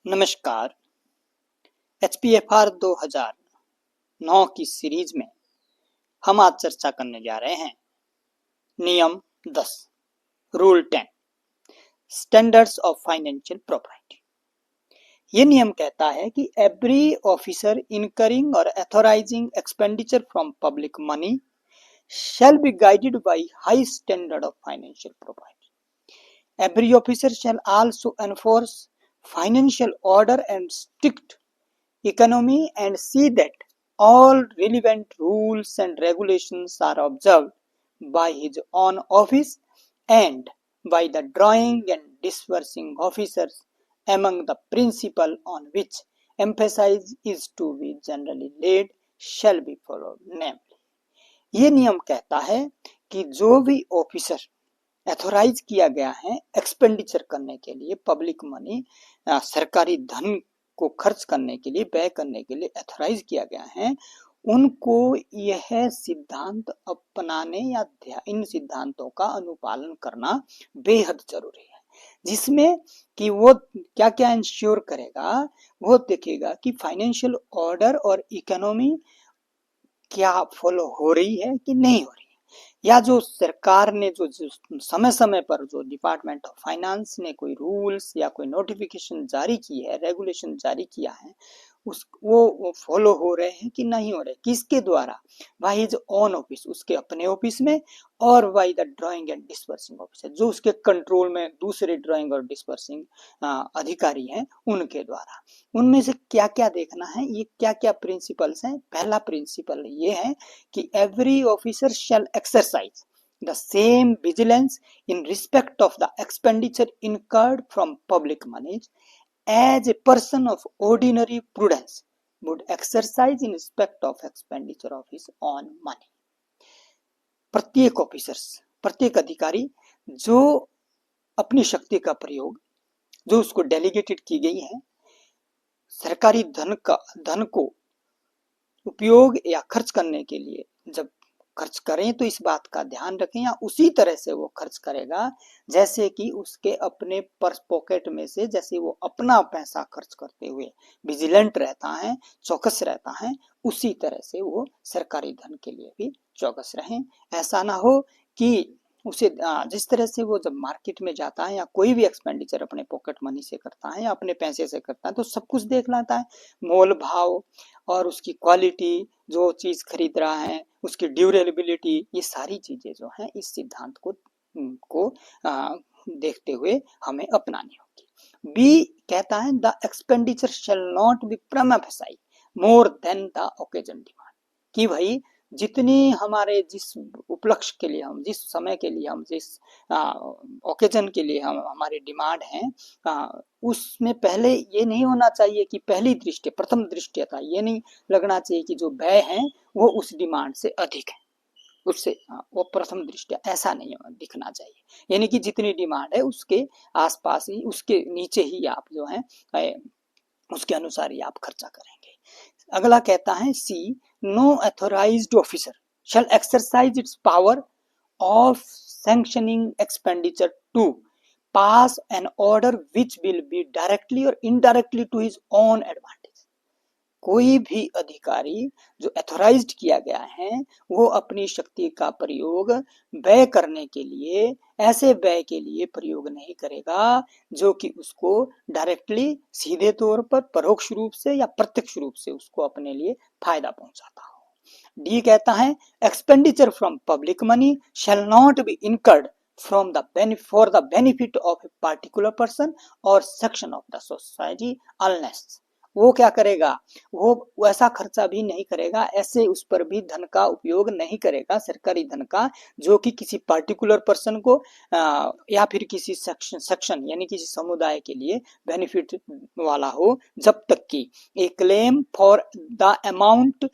नमस्कार। HPFR 2009 की series में हम आज चर्चा करने जा रहे हैं नियम 10 rule 10 standards of financial property. ये नियम कहता है कि एवरी ऑफिसर इनकरिंग और authorising expenditure from public money shall be guided by high standard of financial property. Every officer shall also enforce financial order and strict economy and see that all relevant rules and regulations are observed by his own office and by the drawing and disbursing officers. Among the principles on which emphasis is to be generally laid shall be followed, namely ये नियम कहता है कि जो भी officer authorise किया गया है एक्सपेंडिचर करने के लिए, पब्लिक मनी सरकारी धन को खर्च करने के लिए, व्यय करने के लिए एथोराइज किया गया है, उनको यह सिद्धांत अपनाने या इन सिद्धांतों का अनुपालन करना बेहद जरूरी है, जिसमें कि वो क्या क्या इंश्योर करेगा, वो देखेगा कि फाइनेंशियल ऑर्डर और इकोनॉमी क्या फॉलो हो रही है कि नहीं हो रही है, या जो सरकार ने जो समय समय पर जो डिपार्टमेंट ऑफ फाइनेंस ने कोई रूल्स या कोई नोटिफिकेशन जारी की है, रेगुलेशन जारी किया है, वो फॉलो हो रहे हैं कि नहीं हो रहे, किसके द्वारा, बाय हिज ओन ऑफिस, उसके अपने ऑफिस में, और by the drawing and dispersing officer, जो उसके कंट्रोल में दूसरे ड्राइंग और डिस्पर्सिंग अधिकारी हैं उनके द्वारा। उनमें से क्या क्या देखना है, ये क्या क्या प्रिंसिपल्स हैं। पहला प्रिंसिपल ये है कि every officer shall exercise the same vigilance in respect of the expenditure incurred from public money as a person of ordinary prudence would exercise in respect of expenditure of his own money. प्रत्येक officers, प्रत्येक अधिकारी जो अपनी शक्ति का प्रयोग, जो उसको डेलीगेटेड की गई है, सरकारी धन को उपयोग या खर्च करने के लिए जब खर्च करें तो इस बात का ध्यान रखें, या उसी तरह से वो खर्च करेगा जैसे कि उसके अपने पर्स पॉकेट में से, जैसे वो अपना पैसा खर्च करते हुए विजिलेंट रहता है, चौकस रहता है, उसी तरह से वो सरकारी धन के लिए भी चौकस रहें। ऐसा ना हो कि उसे जिस तरह से वो जब मार्केट में जाता है या कोई भी एक्सपेंडिचर अपने पॉकेट मनी से करता है या अपने पैसे से करता है तो सब कुछ देख लेता है, मोल भाव और उसकी क्वालिटी, जो चीज खरीद रहा है उसकी ड्यूरेबिलिटी, ये सारी चीजें जो हैं इस सिद्धांत को देखते हुए हमें अपनानी होगी। बी कहता है the expenditure shall not be prima facie more than the occasion demands, कि भाई जितनी हमारे जिस उपलक्ष्य के लिए हम, जिस समय के लिए हम, जिस ओकेजन के लिए हम हमारी डिमांड है, उसमें पहले ये नहीं होना चाहिए कि पहली दृष्टि, प्रथम दृष्टया ये नहीं लगना चाहिए कि जो व्यय है वो उस डिमांड से अधिक है, उससे वो प्रथम दृष्टया ऐसा नहीं दिखना चाहिए, यानी कि जितनी डिमांड है उसके आसपास ही, उसके नीचे ही आप जो है उसके अनुसार ही आप खर्चा करेंगे। अगला कहता है C no authorised officer shall exercise its power of sanctioning expenditure to pass an order which will be directly और indirectly to his own advantage. कोई भी अधिकारी जो एथोराइज्ड किया गया है वो अपनी शक्ति का प्रयोग व्यय करने के लिए, ऐसे व्यय के लिए प्रयोग नहीं करेगा जो कि उसको डायरेक्टली, सीधे तौर पर, परोक्ष रूप से या प्रत्यक्ष रूप से उसको अपने लिए फायदा पहुंचाता हो। डी कहता है expenditure from public money shell not B incurred from for the benefit of a particular person or section of the society unless, वो क्या करेगा, वो वैसा खर्चा भी नहीं करेगा, ऐसे उस पर भी धन का उपयोग नहीं करेगा, सरकारी धन का, जो कि किसी पार्टिकुलर पर्सन को या फिर किसी सेक्शन यानी किसी समुदाय के लिए बेनिफिट वाला हो, जब तक कि a claim for the amount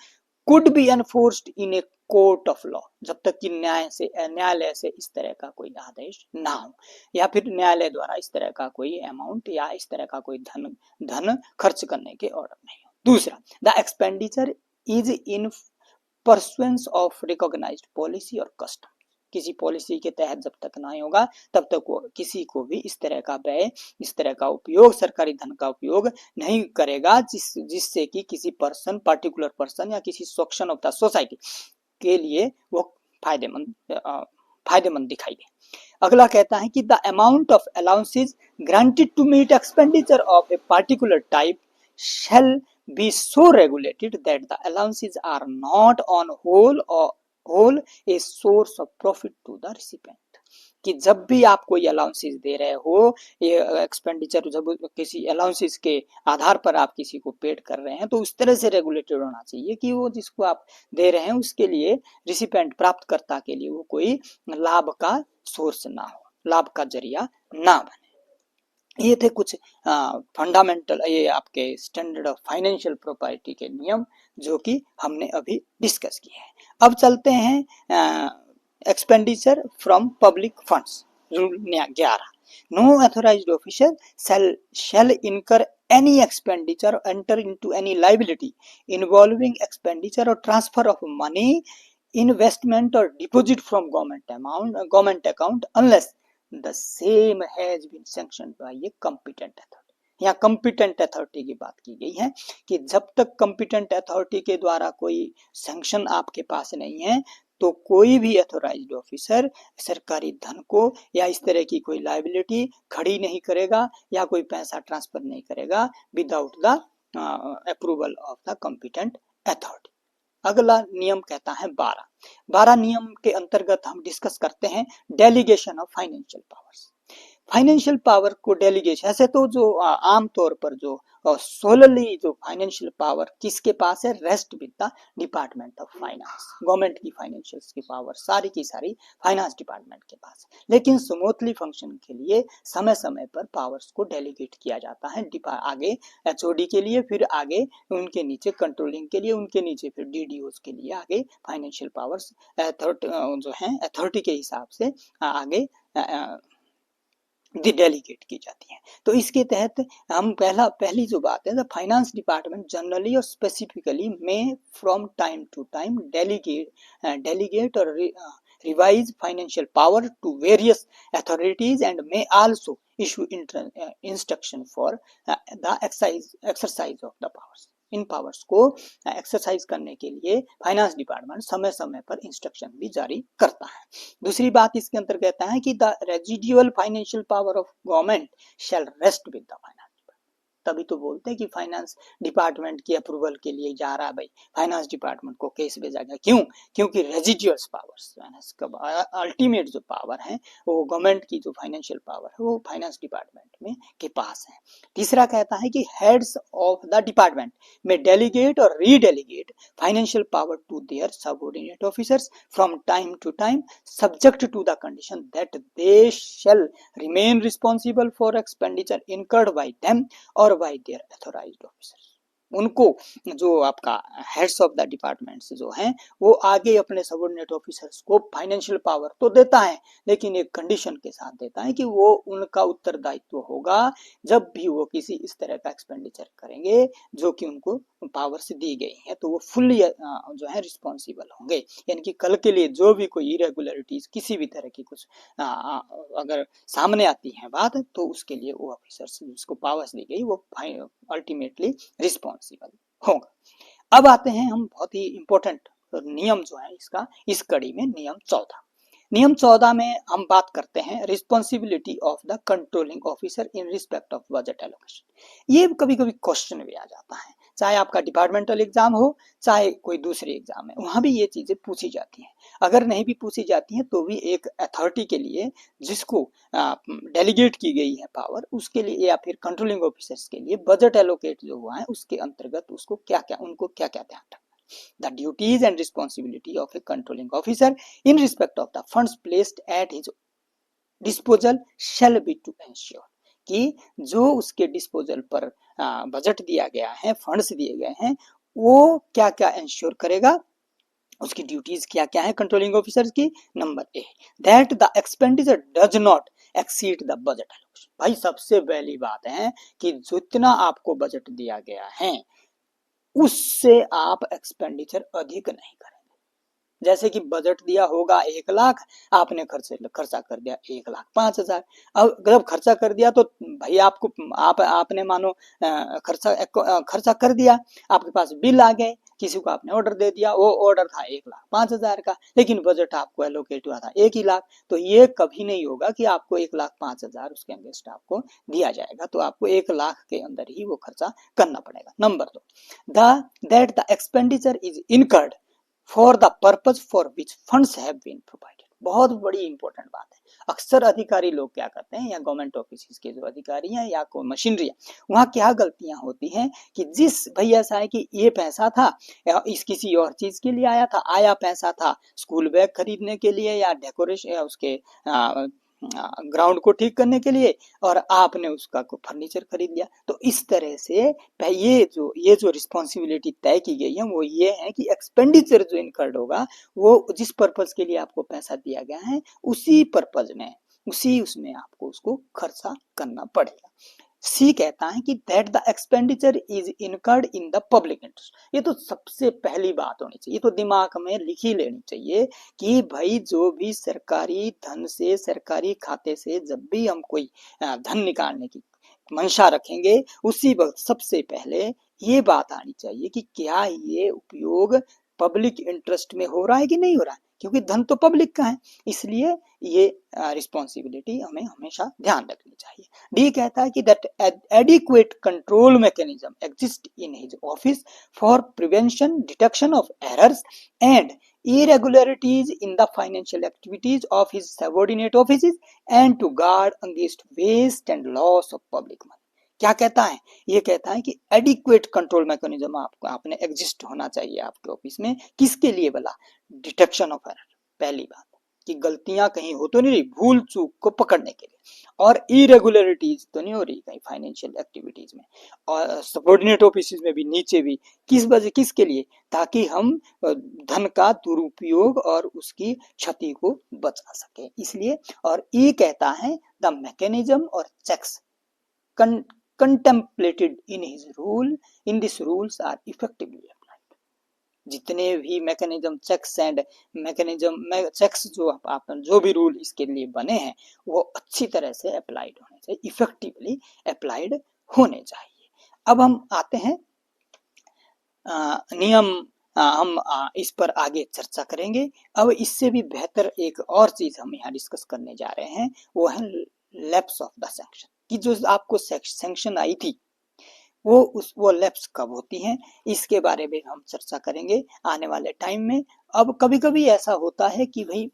could be enforced in a court of law, जब तक कि न्यायालय से इस तरह का कोई आदेश ना हो, या फिर न्यायालय द्वारा इस तरह का कोई अमाउंट या इस तरह का कोई धन खर्च करने के ऑर्डर नहीं हो। दूसरा, the expenditure is in pursuance of recognised policy और कस्टम, किसी पॉलिसी के तहत जब तक नहीं होगा तब तक वो किसी को भी इस तरह का व्यय, इस तरह का उपयोग, सरकारी धन का उपयोग नहीं करेगा जिससे कि किसी पर्सन, पर्टिकुलर पर्सन या किसी सेक्शन ऑफ द सोसाइटी के लिए वो फायदेमंद दिखाई दे। अगला कहता है कि the amount of allowances granted to meet expenditure of a particular type shall be so regulated that the allowances are not on whole a source of profit to the recipient। कि जब भी आप कोई अलाउंसेस दे रहे हो, ये expenditure जब किसी अलाउंसेस के आधार पर आप किसी को पेड कर रहे हैं तो उस तरह से रेगुलेटेड होना चाहिए कि वो जिसको आप दे रहे हैं उसके लिए, रिसिपेंट प्राप्तकर्ता के लिए वो कोई लाभ का सोर्स ना हो, लाभ का जरिया ना बने। ये थे कुछ फंडामेंटल, ये आपके स्टैंडर्ड ऑफ फाइनेंशियल प्रॉपर्टी के नियम जो कि हमने अभी डिस्कस किए हैं। अब चलते हैं expenditure from public funds. Rule 11, no authorised officer shall incur any expenditure or enter into any liability involving expenditure or transfer of money, investment or deposit from government account unless the same has been sanctioned by a competent authority। यहाँ competent authority की बात की गई है कि जब तक competent authority के द्वारा कोई sanction आपके पास नहीं है तो कोई भी अथोराइज्ड ऑफिसर सरकारी धन को या इस तरह की कोई लायबिलिटी खड़ी नहीं करेगा या कोई पैसा ट्रांसफर नहीं करेगा without the approval of the competent authority. अगला नियम कहता है 12 नियम के अंतर्गत हम डिस्कस करते हैं delegation of financial powers. Financial power को डेलीगेशन, ऐसे तो जो आमतौर पर जो सोलली जो फाइनेंशियल पावर किसके पास है, rest with the department of finance. Government की फाइनेंशियल की पावर सारी की सारी फाइनेंस डिपार्टमेंट के पास, लेकिन स्मूथली फंक्शन के लिए समय समय पर पावर्स को डेलीगेट किया जाता है आगे एचओडी के लिए, फिर आगे उनके नीचे कंट्रोलिंग के लिए, उनके नीचे फिर डीडीओज के लिए आगे फाइनेंशियल पावर्स जो है अथॉरिटी के हिसाब से आगे डेलीगेट की जाती है। तो इसके तहत हम पहली जो बात है, द फाइनेंस डिपार्टमेंट जनरली और specifically may from time to time delegate और revise financial power to various authorities and may also issue instruction for the exercise of the powers. इन पावर्स को एक्सरसाइज करने के लिए फाइनेंस डिपार्टमेंट समय समय पर इंस्ट्रक्शन भी जारी करता है। दूसरी बात इसके अंतर्गत कहता है कि the residual financial power of government shell rest with the finance. तभी तो बोलते हैं कि फाइनेंस डिपार्टमेंट की अप्रूवल के लिए जा रहा है भाई, फाइनेंस डिपार्टमेंट को केस भेजा गया। क्यों? क्योंकि रेजिडुअल्स पावर्स, अल्टीमेट जो पावर है वो गवर्नमेंट की जो फाइनेंशियल पावर है वो फाइनेंस डिपार्टमेंट में के पास है। तीसरा कहता है कि heads of the department may delegate और redelegate financial power to their subordinate officers from time to time subject to the condition that they shall remain responsible for expenditure incurred by them और by their authorized officers. उनको जो आपका heads of the departments जो हैं वो आगे अपने subordinate officers को फाइनेंशियल पावर तो देता है, लेकिन एक कंडीशन के साथ देता है कि वो उनका उत्तरदायित्व होगा जब भी वो किसी इस तरह का एक्सपेंडिचर करेंगे जो कि उनको पावर्स दी गई है, तो वो फुल्ली जो है रिस्पॉन्सिबल होंगे। यानी कि कल के लिए जो भी कोई इरेगुलरिटीज किसी भी तरह की कुछ अगर सामने आती है बात, तो उसके लिए वो ऑफिसर्स जिसको पावर्स दी गई वो अल्टीमेटली रिस्पॉन्सिबल होगा। अब आते हैं हम बहुत ही इंपॉर्टेंट नियम जो है इसका, इस कड़ी में नियम 14। नियम 14 में हम बात करते हैं responsibility of the controlling officer in respect of budget allocation. ये कभी कभी क्वेश्चन भी आ जाता है, चाहे आपका डिपार्टमेंटल एग्जाम हो चाहे कोई दूसरी एग्जाम है, वहां भी ये चीजें पूछी जाती हैं। अगर नहीं भी पूछी जाती हैं तो भी एक अथॉरिटी के लिए जिसको डेलीगेट की गई है पावर, उसके लिए या फिर कंट्रोलिंग ऑफिसर्स के लिए बजट एलोकेट जो हुआ है उसके अंतर्गत उसको उनको क्या क्या ध्यान रखना। The duties and responsibility of a controlling officer in respect of the funds placed at his disposal shall be to ensure कि जो उसके डिस्पोजल पर बजट दिया गया है, फंड्स दिए गए हैं, वो क्या क्या इंश्योर करेगा, उसकी ड्यूटीज क्या क्या है कंट्रोलिंग ऑफिसर की। Number A, that the expenditure does not exceed the budget allocation. भाई सबसे पहली बात है कि जितना आपको बजट दिया गया है उससे आप एक्सपेंडिचर अधिक नहीं करेंगे। जैसे कि बजट दिया होगा 1 लाख, आपने खर्चा कर दिया 1,05,000। अब जब खर्चा कर दिया तो भाई आपको आपने मानो खर्चा कर दिया, आपके पास बिल आ गए, किसी को आपने ऑर्डर दे दिया, वो ऑर्डर था 1,05,000 का, लेकिन बजट आपको एलोकेट हुआ था 1 ही लाख। तो ये कभी नहीं होगा कि आपको 1,05,000 उसके अगेंस्ट आपको दिया जाएगा, तो आपको 1 लाख के अंदर ही वो खर्चा करना पड़ेगा। Number 2, that the expenditure is incurred for the purpose for which funds have been provided. बहुत बड़ी इंपॉर्टेंट बात है। अक्सर अधिकारी लोग क्या करते हैं, या गवर्नमेंट ऑफिस के जो अधिकारी हैं या कोई मशीनरी है, वहाँ क्या गलतियां होती हैं कि जिस भैया ऐसा है कि ये पैसा था इस किसी और चीज के लिए आया था, पैसा था स्कूल बैग खरीदने के लिए या डेकोरेशन या उसके ग्राउंड को ठीक करने के लिए, और आपने उसका को फर्नीचर खरीद लिया। तो इस तरह से ये जो रिस्पॉन्सिबिलिटी तय की गई है वो ये है कि एक्सपेंडिचर जो इनकर्ड होगा वो जिस पर्पज के लिए आपको पैसा दिया गया है उसी पर्पज में उसमें आपको उसको खर्चा करना पड़ेगा। सी कहता है कि that the expenditure is incurred in the public interest. ये तो सबसे पहली बात होनी चाहिए, ये तो दिमाग में लिखी लेनी चाहिए कि भाई जो भी सरकारी धन से, सरकारी खाते से जब भी हम कोई धन निकालने की मंशा रखेंगे, उसी वक्त सबसे पहले ये बात आनी चाहिए कि क्या ये उपयोग पब्लिक इंटरेस्ट में हो रहा है कि नहीं हो रहा है, क्योंकि धन तो पब्लिक का है, इसलिए ये रिस्पॉन्सिबिलिटी हमें हमेशा ध्यान रखनी चाहिए। डी कहता है कि that adequate control mechanism exist in his office for prevention, detection of errors and irregularities in the financial activities of his subordinate offices and to guard against waste and loss of public money। क्या कहता है, ये कहता है कि adequate control mechanism आपने exist होना चाहिए आपके ऑफिस में, किसके लिए बोला, डिटेक्शन ऑफ एरर, पहली बात कि गलतियां कहीं हो तो नहीं रही, भूल चूक को पकड़ने के लिए, और इरेगुलरिटीज तो नहीं हो रही कहीं फाइनेंशियल एक्टिविटीज में, और सबऑर्डिनेट ऑफिस में भी, नीचे भी, किसके लिए, ताकि हम धन का दुरुपयोग और उसकी क्षति को बचा सके, इसलिए। और ये कहता है द मैकेनिज्म और checks contemplated in his rule in these rules are effectively applied। जितने भी mechanism checks and mechanism checks जो भी रूल इसके लिए बने हैं वो अच्छी तरह से अप्लाइड होने चाहिए, इफेक्टिवली अप्लाइड होने चाहिए। अब हम आते हैं नियम, हम इस पर आगे चर्चा करेंगे। अब इससे भी बेहतर एक और चीज हम यहाँ डिस्कस करने जा रहे हैं, वो है लैप्स ऑफ द सैंक्शन, कि जो आपको सैंक्शन आई थी वो लैप्स कब होती हैं, इसके बारे में हम चर्चा करेंगे आने वाले टाइम में। अब कभी कभी ऐसा होता है कि भाई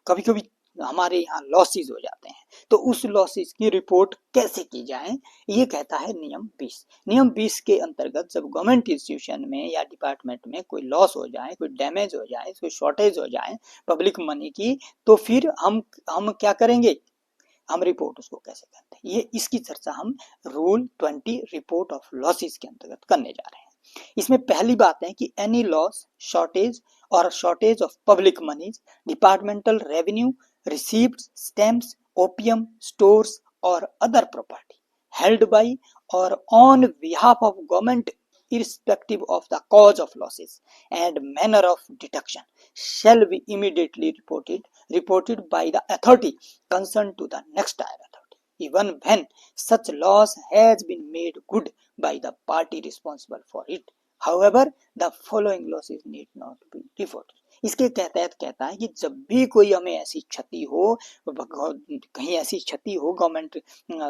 कभी कभी हमारे यहाँ लॉसेस हो जाते हैं, तो उस लॉसेस की रिपोर्ट कैसे की जाए, ये कहता है नियम 20। नियम 20 के अंतर्गत जब गवर्नमेंट इंस्टीट्यूशन में या डिपार्टमेंट में कोई लॉस हो जाए, कोई डैमेज हो जाए, कोई शॉर्टेज हो जाए पब्लिक मनी की, तो फिर हम क्या करेंगे, हम रिपोर्ट उसको कैसे करते हैं, ये इसकी चर्चा हम रूल 20 रिपोर्ट ऑफ लॉसेस के अंतर्गत करने जा रहे हैं। इसमें पहली बात है कि एनी लॉस, शॉर्टेज और shortage of public moneys, departmental revenue, receipts, stamps, opium, stores और अदर प्रॉपर्टी हेल्ड बाय और on behalf of government irrespective of the cause of losses and manner of deduction shall be immediately reported by the authority concerned to the next higher authority, even when such loss has been made good by the party responsible for it। However, the following losses need not be reported। इसके तहत कहता है कि जब भी कोई हमें ऐसी क्षति हो, कहीं ऐसी क्षति हो गवर्नमेंट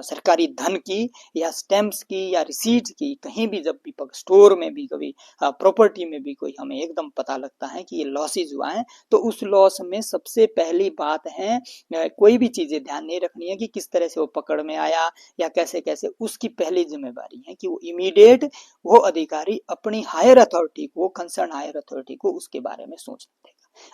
सरकारी धन की या स्टैम्प्स की या रिसीट्स की, कहीं भी जब भी स्टोर में भी, कभी प्रॉपर्टी में भी कोई हमें एकदम पता लगता है कि ये लॉसेज हुआ है, तो उस लॉस में सबसे पहली बात है कोई भी चीजें ध्यान नहीं रखनी है कि किस तरह से वो पकड़ में आया या कैसे कैसे, उसकी पहली जिम्मेदारी है कि वो इमीडिएट वो अधिकारी अपनी हायर अथॉरिटी को, कंसर्न हायर अथॉरिटी को उसके बारे में सोच देगा।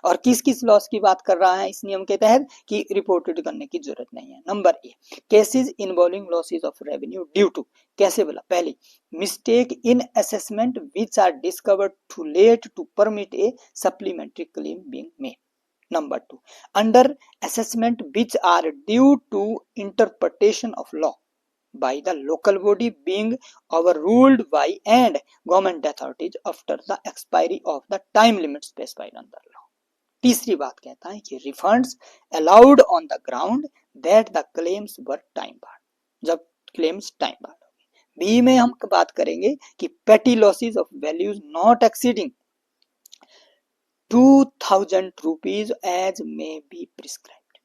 और किस किस लॉस की बात कर रहा है इस नियम के तहत कि रिपोर्टेड करने की जरूरत नहीं है। Number A, cases involving losses of revenue due to, कैसे बोला, पहली mistake in assessment which are discovered too late to permit a supplementary claim being made. Number 2, under assessment which are due to interpretation of law. by the local body being overruled by and government authorities after the expiry of the time limit specified under law. तीसरी बात कहता है कि refunds allowed on the ground that the claims were time barred, जब claims time barred होगी। B में हम बात करेंगे कि petty losses of values not exceeding 2000 rupees as may be prescribed,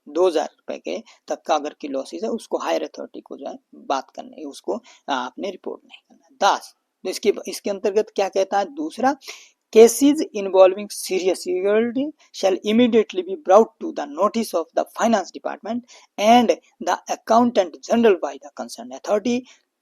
2000 रुपए के तक का अगर की लॉसेज है उसको हायर अथॉरिटी को जो है बात करनी है, उसको आपने रिपोर्ट नहीं करना। 10 तो इसके अंतर्गत क्या कहता है दूसरा, cases involving serious irregularity shall immediately be brought to the notice of the finance department and the accountant general by the concerned authority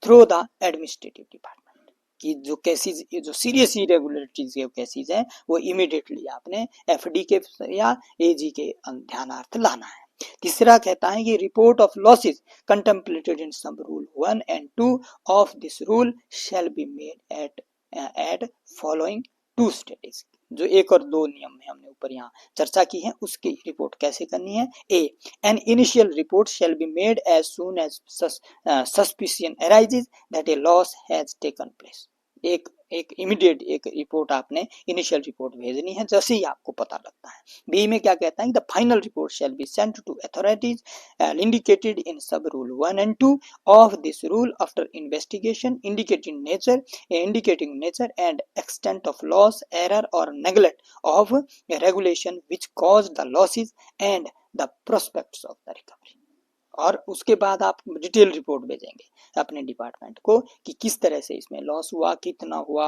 through the administrative department, कि जो केसेस जो सीरियस इरेगुलरिटीज के केसेस हैं वो immediately आपने FD के या एजी के ध्यानार्थ लाना है। तीसरा कहता है कि report of losses contemplated in sub rule 1 and 2 of this rule shell be made at following 2 states, जो 1 और 2 नियम में हमने ऊपर यहाँ चर्चा की है उसकी रिपोर्ट कैसे करनी है। A, an initial report shall be made as soon as suspicion arises that a loss has taken place, एक इमीडिएट एक रिपोर्ट आपने इनिशियल रिपोर्ट भेजनी है जैसे ही आपको पता लगता है। बी में क्या कहता है, the final report shall be sent to authorities indicated in sub rule 1 and 2 of this rule after investigation indicating nature and extent of loss, error और neglect of regulation which cause the losses and the prospects of the recovery. और उसके बाद आप detail report भेजेंगे अपने department को कि किस तरह से इसमें लॉस हुआ, कितना हुआ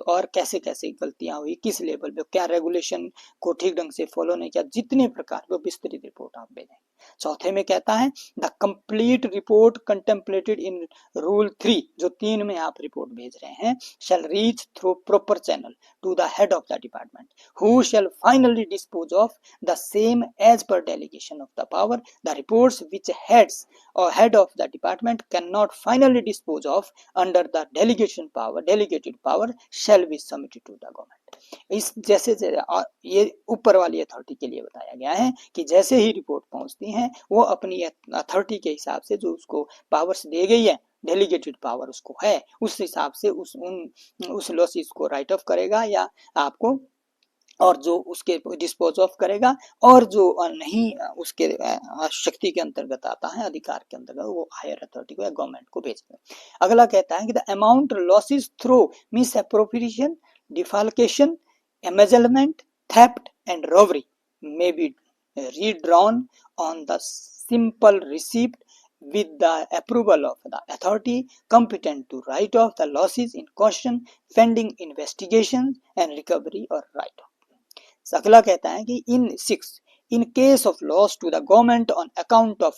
और कैसे कैसे गलतियां हुई, किस लेवल पे, क्या रेगुलेशन को ठीक ढंग से फॉलो नहीं किया, जितने प्रकार वो विस्तृत रिपोर्ट आप भेजेंगे। चौथे में कहता है the complete report contemplated in rule 3, जो 3 में आप रिपोर्ट भेज रहे हैं, shall reach through proper channel to the head of the department who shall finally dispose of the same as per delegation of the power. The reports which heads or head of the department cannot finally dispose of under the delegated power shall be submitted to the government। इस जैसे ये ऊपर वाली authority के लिए बताया गया है कि जैसे ही रिपोर्ट पहुंचती है वो अपनी अथॉरिटी के हिसाब से जो उसको पावर्स दी गई है, डेलीगेटेड पावर उसको है, उस हिसाब से उस लॉसेस को राइट ऑफ करेगा या आपको, और जो उसके डिस्पोज ऑफ करेगा और जो नहीं उसके शक्ति के अंतर्गत आता है, अधिकार के अंतर्गत, वो हायर अथॉरिटी को या गवर्नमेंट को भेजेगा। अगला कहता है कि the amount losses through misappropriation, defalcation, embezzlement, theft and robbery may be redrawn on the simple receipt with the approval of the authority competent to write off the losses in question pending investigation and recovery or write off। अगला कहता है कि in case of loss to the government on account of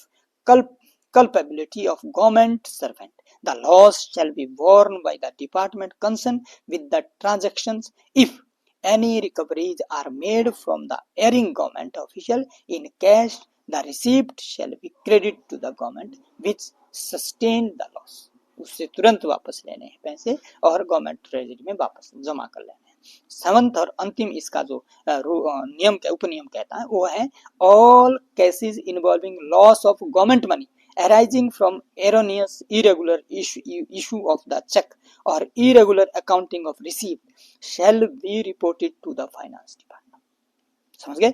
culpability of government servant, the loss shall be borne by the department concerned with the transactions if any recoveries are made from the erring government official in cash, the receipt shall be credited to the government which sustained the loss। उससे तुरंत वापस लेने हैं पैसे और government treasury में वापस जमा कर लेने हैं। 7th और अंतिम इसका जो नियम उपनियम कहता है वो है all cases involving loss of government money arising from erroneous irregular issue of the check or irregular accounting of receipt shall be reported to the finance department। समझ गए?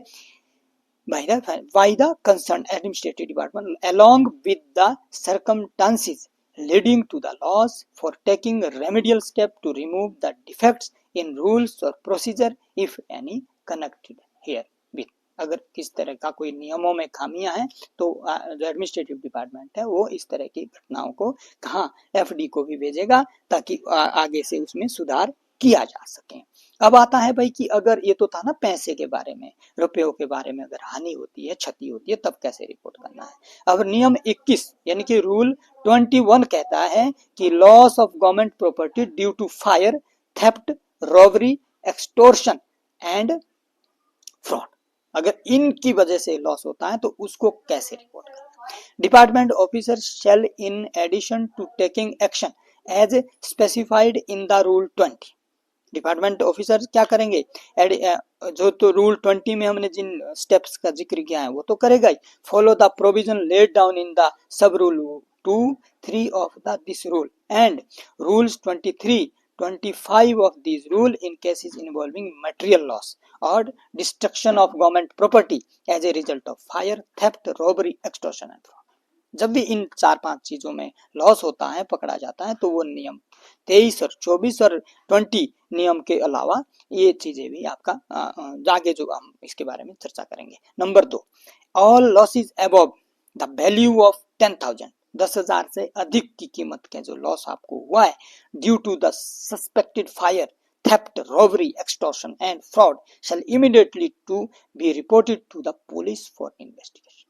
by the concerned administrative department along with the circumstances leading to the loss for taking remedial step to remove the defects in rules or procedure if any connected here with। अगर किस तरह का कोई नियमों में खामियां हैं तो जो एडमिनिस्ट्रेटिव डिपार्टमेंट है वो इस तरह की घटनाओं को कहाँ एफडी को भी भेजेगा ताकि आगे से उसमें सुधार किया जा सके। अब आता है भाई कि अगर ये तो था ना पैसे के बारे में, रुपयों के बारे में, अगर हानि होती है, क्षति होती है, तब कैसे रिपोर्ट करना है। अब नियम 21 यानी कि रूल 21 कहता है कि loss of government property due to fire, theft, robbery, extortion and fraud, अगर इनकी वजह से लॉस होता है तो उसको कैसे रिपोर्ट करना। Department officer shall in addition to taking action as specified in the rule 20, department officer क्या करेंगे, जो तो रूल 20 में हमने जिन स्टेप्स का जिक्र किया है वो तो करेगा ही, follow the provision laid down in the sub rule 2, 3 of this rule and rules 23, 25 of these rule in cases involving material loss or destruction of government property as a result of fire, theft, robbery, extortion and fraud. जब भी इन 4-5 चीजों में loss होता है, पकड़ा जाता है, तो वो नियम 23 और 24 और 20 नियम के अलावा ये चीजें भी आपका जागे, जो हम इसके बारे में चर्चा करेंगे। Number 2, all losses above the value of 10,000, 10,000 से अधिक की कीमत के जो लॉस आपको हुआ है due to the suspected fire, theft, robbery, extortion and fraud shall immediately to be reported to the police for investigation.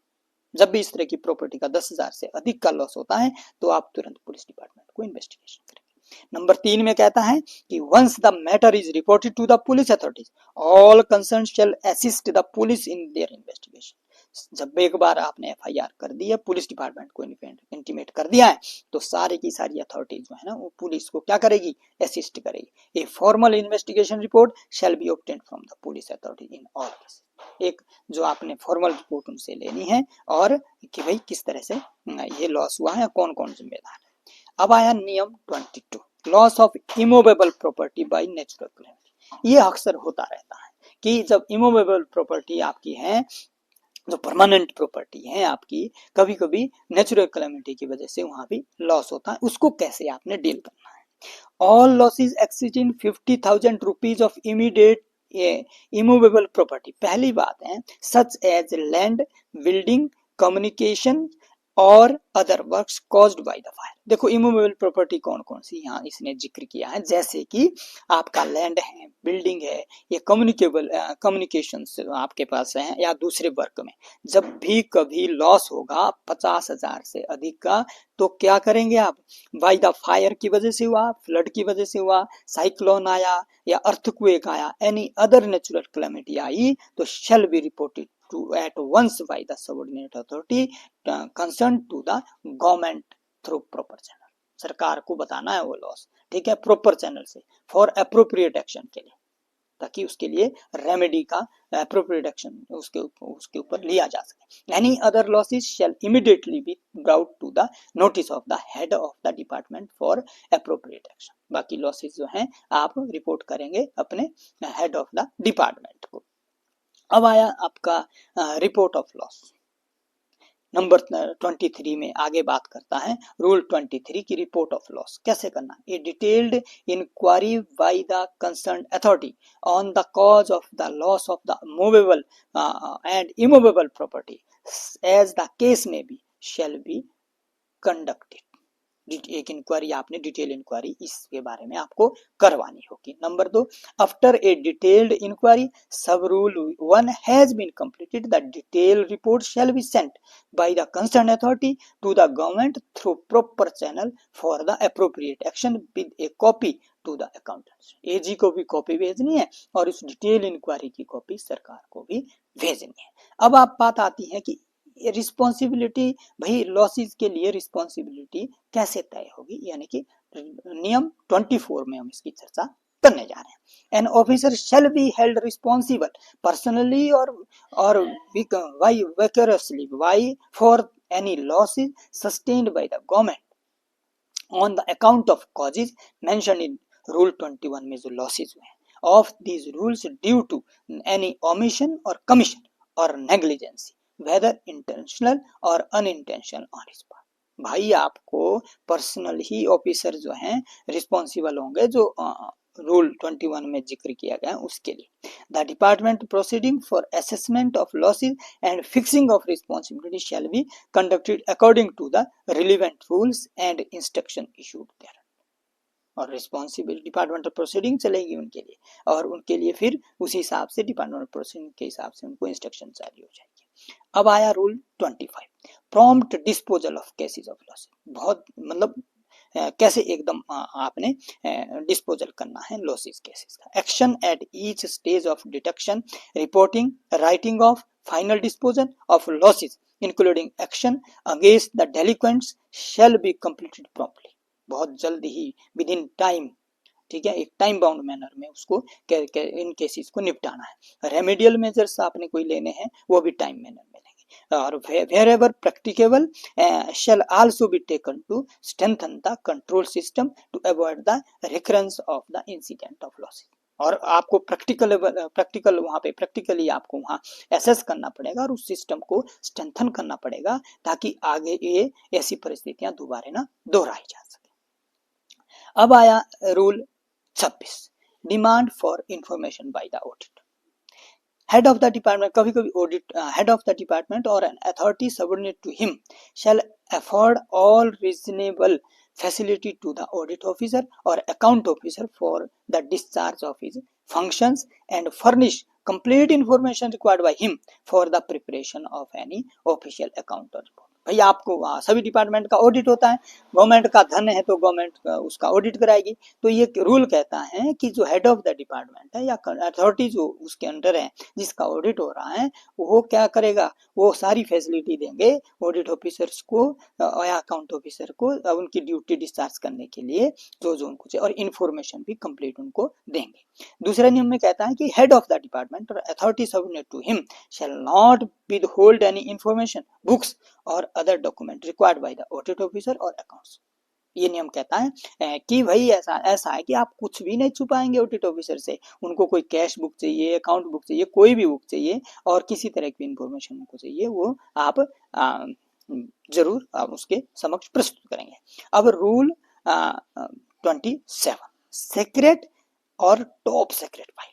जब भी इस तरह की प्रॉपर्टी का 10,000 से अधिक का लॉस होता है तो आप तुरंत पुलिस डिपार्टमेंट को इन्वेस्टिगेशन करेंगे। नंबर 3 में कहता है कि once the matter is reported to the police authorities all concern shall assist the police in their investigation. जब एक बार आपने एफआईआर कर दी है, पुलिस डिपार्टमेंट को इंटीमेट कर दिया है, तो सारी की सारी अथॉरिटीज जो है ना वो पुलिस को क्या करेगी, असिस्ट करेगी। A formal investigation report shall B obtained from the police authority in all cases. एक जो आपने फॉर्मल रिपोर्ट उनसे लेनी है और कि भाई किस तरह से ये लॉस हुआ है, कौन कौन जिम्मेदार है। अब आया नियम 22, loss of immovable property by natural calamity. ये अक्सर होता रहता है कि जब इमूवेबल प्रॉपर्टी आपकी है, जो परमानेंट प्रॉपर्टी है आपकी, कभी कभी नेचुरल कैलेमिटी की वजह से वहां भी लॉस होता है, उसको कैसे आपने डील करना है। All losses exceeding 50,000 rupees of immediate immovable property, पहली बात है such as land, building, communication और other works caused by the fire. देखो इमूवेबल प्रॉपर्टी कौन कौन सी यहाँ इसने जिक्र किया है, जैसे कि आपका लैंड है, बिल्डिंग है, ये कम्युनिकेशन आपके पास है या दूसरे वर्क में। जब भी कभी लॉस होगा 50,000 से अधिक का, तो क्या करेंगे आप, बाय द फायर की वजह से हुआ, फ्लड की वजह से हुआ, साइक्लोन आया या अर्थक्वेक आया, एनी अदर नेचुरल कैलेमिटी आई, तो shall be reported to at once by the subordinate authority concerned to the government through proper channel। सरकार को बताना है वो लॉस, ठीक है, प्रॉपर चैनल से फॉर अप्रोप्रिएट एक्शन के लिए, ताकि उसके लिए रेमेडी का अप्रोप्रिएट एक्शन उसके ऊपर लिया जा सके। Any other losses shall immediately be brought to the notice of the head of the department for appropriate action. बाकी लॉसेस जो हैं आप रिपोर्ट करेंगे अपने हेड ऑफ द डिपार्टमेंट को। अब आया आपका रिपोर्ट ऑफ लॉस। नंबर 23 में आगे बात करता है रूल 23 की रिपोर्ट ऑफ लॉस कैसे करना। A detailed inquiry by the concerned authority on the cause of the loss of the movable and immovable property as the case may be shall be conducted. एक inquiry आपने detail inquiry इसके बारे में आपको करवानी होगी। Number 2, after a detailed inquiry sub rule 1 has been completed the detail report shall be sent by the concern authority to the government through proper channel for the appropriate action with a copy to the accountant. AG को भी copy भेजनी है और उस detail inquiry की copy सरकार को भी भेजनी है। अब आप बात आती है कि रिस्पॉन्सिबिलिटी, भाई लॉसेस के लिए रिस्पॉन्सिबिलिटी कैसे तय होगी, यानी कि नियम 24 में हम इसकी चर्चा करने जा रहे हैं। An officer shall be held responsible personally और vicariously by for any losses sustained by the government on the account of causes mentioned in rule 21 में जो लॉसेस हुए हैं of these rules due to any omission और commission और negligence whether intentional और unintentional on his part. भाई आपको personal ही officer जो हैं रिस्पॉन्सिबल होंगे, जो रूल 21 में जिक्र किया गया उसके लिए। The department proceeding for assessment of losses and fixing of responsibility shall be conducted according to the relevant rules and instruction issued there. और रिस्पॉन्सिबिलिटी डिपार्टमेंटल प्रोसीडिंग चलेगी उनके लिए, और उनके लिए फिर उसी हिसाब से डिपार्टमेंटल प्रोसीडिंग के हिसाब से उनको इंस्ट्रक्शन जारी हो जाएगी। अब आया rule 25, prompt disposal of cases of loss. बहुत मतलब कैसे एकदम आपने डिस्पोजल करना है लॉसेस केसेस का। Action at each stage of detection, reporting, writing off final disposal of losses including action against the delinquents shall be completed promptly. बहुत जल्दी ही विद इन टाइम, ठीक है, एक टाइम बाउंड मैनर में उसको इन केसेस को निपटाना है। रेमेडियल मेजर्स आपने कोई लेने हैं वो भी टाइम मैनर में लेंगे। जाएगी। और wherever practicable shall also be taken to strengthen the control system to avoid the recurrence of the incident of losses। और आपको प्रैक्टिकल वहाँ पे प्रैक्टिकली आपको वहाँ एसेस करना पड़ेगा और उस सिस्टम को स्ट्रेंथन करना पड़ेगा ताकि आगे ये ऐसी परिस्थितियां दोबारा ना दोहराई जा सके। अब आया rule 26, demand for information by the audit. Head of the department, कभी कभी audit head of the department और an authority subordinate to him shall afford all reasonable facility to the audit officer or account officer for the discharge of his functions and furnish complete information required by him for the preparation of any official account report। भाई आपको सभी department का audit होता है, government का धन है तो गवर्नमेंट उसका ऑडिट कराएगी। तो ये रूल कहता है कि जो हेड ऑफ द डिपार्टमेंट है या अथॉरिटी जो उसके अंडर है जिसका ऑडिट हो रहा है वो क्या करेगा, वो सारी फैसिलिटी देंगे ऑडिट ऑफिसर्स को या अकाउंट ऑफिसर को उनकी ड्यूटी डिस्चार्ज करने के लिए जो जो उनको चाहिए, और इन्फॉर्मेशन भी कंप्लीट उनको देंगे। दूसरे नियम में कहता है कि हेड ऑफ द डिपार्टमेंट और authority subordinate to him shall not withhold any information, books or other document required by the audit officer or accounts। ये नियम कहता है कि भाई ऐसा है कि आप कुछ भी नहीं छुपाएंगे ऑडिट ऑफिसर से। उनको कोई कैश बुक चाहिए, अकाउंट बुक चाहिए, कोई भी बुक चाहिए और किसी तरह की इंफॉर्मेशन उनको चाहिए वो आप जरूर आप उसके समक्ष प्रस्तुत करेंगे। अब रूल 27, सीक्रेट और top secret file.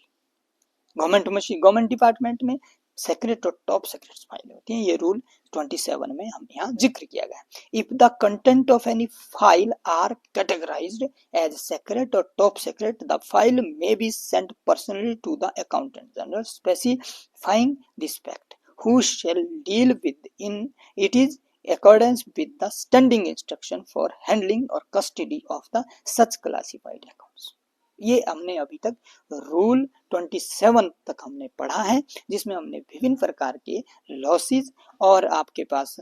Government department में सेक्रेट और टॉप सेक्रेट फाइल होती हैं। ये रूल 27 में हम यहाँ जिक्र किया गया है। If the content of any file are categorized as secret और top secret, the file may be sent personally to the accountant general specifying this fact who shall deal with in it is accordance with the standing instruction for handling or custody of the such classified accounts। ये हमने अभी तक rule 27 तक हमने पढ़ा है जिसमें हमने विभिन्न प्रकार के लॉसेस और आपके पास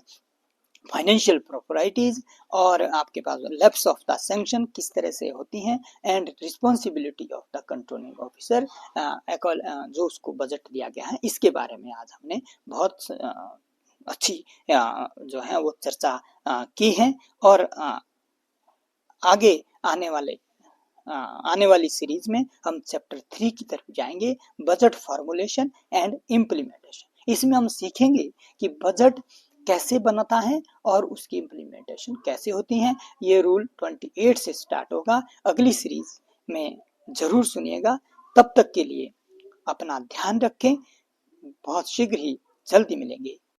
फाइनेंशियल प्रॉपर्टीज और आपके पास लैप्स ऑफ द सैंक्शन किस तरह से होती हैं and responsibility of the controlling officer जो उसको बजट दिया गया है, इसके बारे में आज हमने बहुत अच्छी जो है वो चर्चा की है। और आगे आने वाली सीरीज में हम चैप्टर 3 की तरफ जाएंगे, बजट फॉर्मुलेशन एंड इम्प्लीमेंटेशन। इसमें हम सीखेंगे कि बजट कैसे बनता है और उसकी इम्प्लीमेंटेशन कैसे होती है। ये रूल 28 से स्टार्ट होगा। अगली सीरीज में जरूर सुनिएगा। तब तक के लिए अपना ध्यान रखें। बहुत शीघ्र ही जल्दी मिलेंगे।